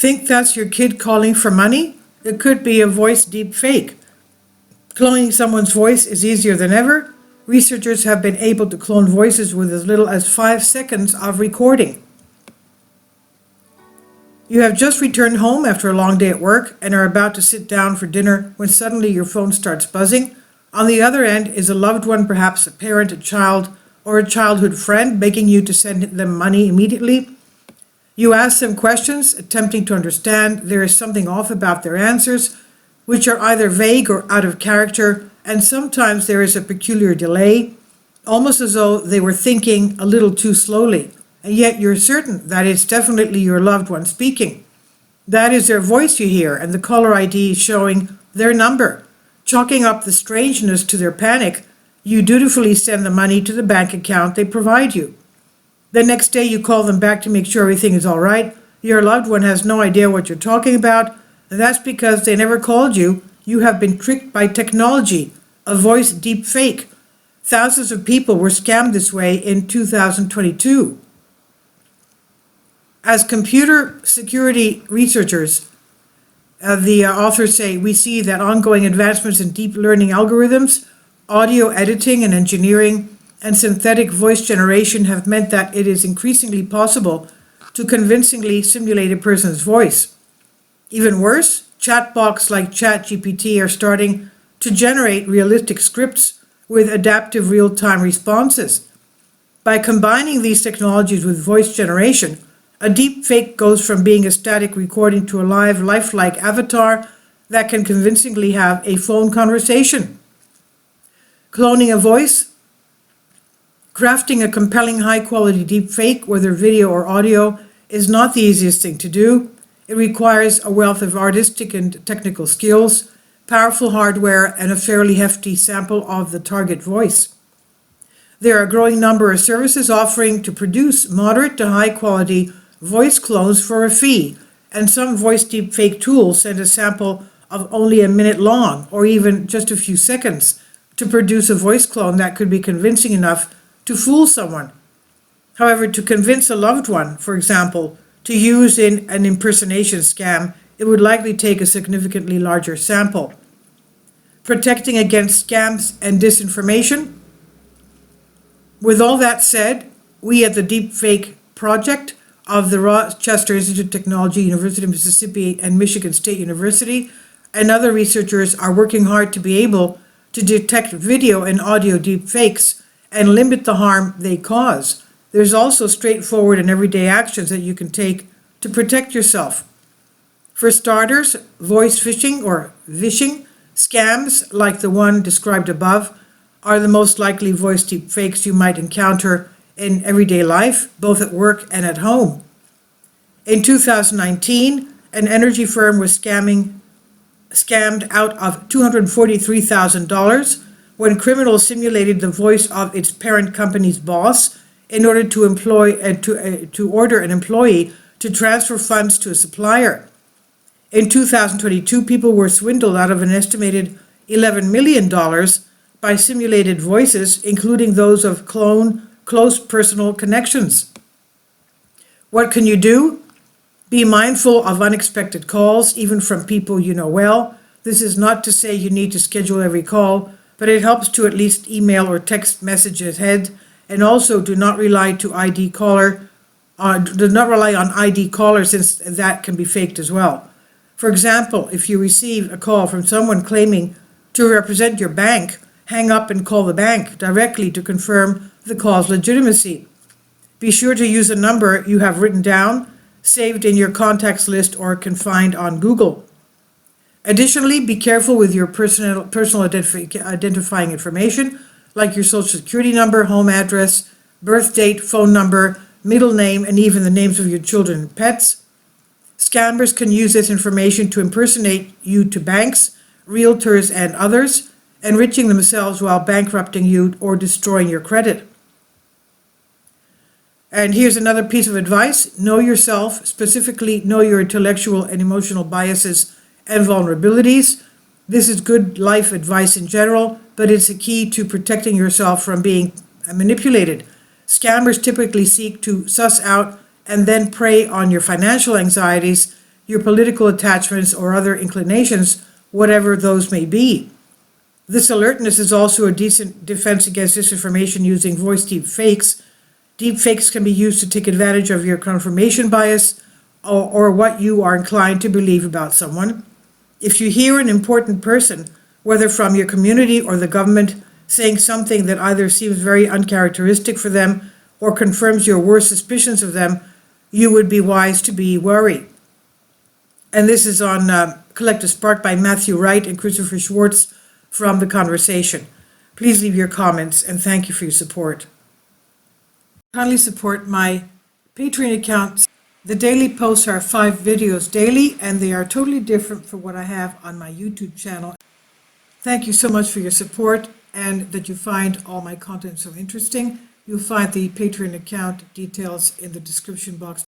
Think that's your kid calling for money? It could be a voice deep fake. Cloning someone's voice is easier than ever. Researchers have been able to clone voices with as little as 5 seconds of recording. You have just returned home after a long day at work and are about to sit down for dinner when suddenly your phone starts buzzing. On the other end is a loved one, perhaps a parent, a child, or a childhood friend, begging you to send them money immediately. You ask them questions, attempting to understand. There is something off about their answers, which are either vague or out of character, and sometimes there is a peculiar delay, almost as though they were thinking a little too slowly, and yet you're certain that it's definitely your loved one speaking. That is their voice you hear, and the caller ID is showing their number. Chalking up the strangeness to their panic, you dutifully send the money to the bank account they provide you. The next day you call them back to make sure everything is all right. Your loved one has no idea what you're talking about, and that's because they never called you. You have been tricked by technology, a voice deep fake. Thousands of people were scammed this way in 2022. As computer security researchers, the authors say, we see that ongoing advancements in deep learning algorithms, audio editing and engineering, and synthetic voice generation have meant that it is increasingly possible to convincingly simulate a person's voice. Even worse, chatbots like ChatGPT are starting to generate realistic scripts with adaptive real-time responses. By combining these technologies with voice generation, a deep fake goes from being a static recording to a live, lifelike avatar that can convincingly have a phone conversation. Cloning a voice, crafting a compelling, high-quality deep fake, whether video or audio, is not the easiest thing to do. It requires a wealth of artistic and technical skills, powerful hardware, and a fairly hefty sample of the target voice. There are a growing number of services offering to produce moderate to high-quality voice clones for a fee, and some voice deepfake tools send a sample of only a minute long, or even just a few seconds, to produce a voice clone that could be convincing enough to fool someone. However, to convince a loved one, for example, to use in an impersonation scam, it would likely take a significantly larger sample. Protecting against scams and disinformation. With all that said, we at the Deepfake Project of the Rochester Institute of Technology, University of Mississippi, and Michigan State University, and other researchers are working hard to be able to detect video and audio deepfakes and limit the harm they cause. There's also straightforward and everyday actions that you can take to protect yourself. For starters, voice phishing or vishing scams like the one described above are the most likely voice deepfakes you might encounter in everyday life, both at work and at home. In 2019, an energy firm was scammed out of $243,000 when criminals simulated the voice of its parent company's boss in order to order an employee to transfer funds to a supplier. In 2022, people were swindled out of an estimated $11 million by simulated voices, including those of close personal connections. What can you do? Be mindful of unexpected calls, even from people you know well. This is not to say you need to schedule every call, but it helps to at least email or text messages ahead. And also do not rely on ID caller since that can be faked as well. For example, if you receive a call from someone claiming to represent your bank, hang up and call the bank directly to confirm the call's legitimacy. Be sure to use a number you have written down, saved in your contacts list, or can find on Google. Additionally, be careful with your personal identifying information, like your social security number, home address, birth date, phone number, middle name, and even the names of your children and pets. Scammers can use this information to impersonate you to banks, realtors, and others, enriching themselves while bankrupting you or destroying your credit. And here's another piece of advice. Know yourself, specifically know your intellectual and emotional biases and vulnerabilities. This is good life advice in general, but it's a key to protecting yourself from being manipulated. Scammers typically seek to suss out and then prey on your financial anxieties your political attachments or other inclinations, whatever those may be. This alertness is also a decent defense against disinformation using voice deepfakes. Deepfakes can be used to take advantage of your confirmation bias or what you are inclined to believe about someone. If you hear an important person, whether from your community or the government, saying something that either seems very uncharacteristic for them or confirms your worst suspicions of them, you would be wise to be wary. And this is on Collective Spark by Matthew Wright and Christopher Schwartz from The Conversation. Please leave your comments and thank you for your support. Kindly support my Patreon account. The daily posts are 5 videos daily, and they are totally different from what I have on my YouTube channel. Thank you so much for your support and that you find all my content so interesting. You'll find the Patreon account details in the description box.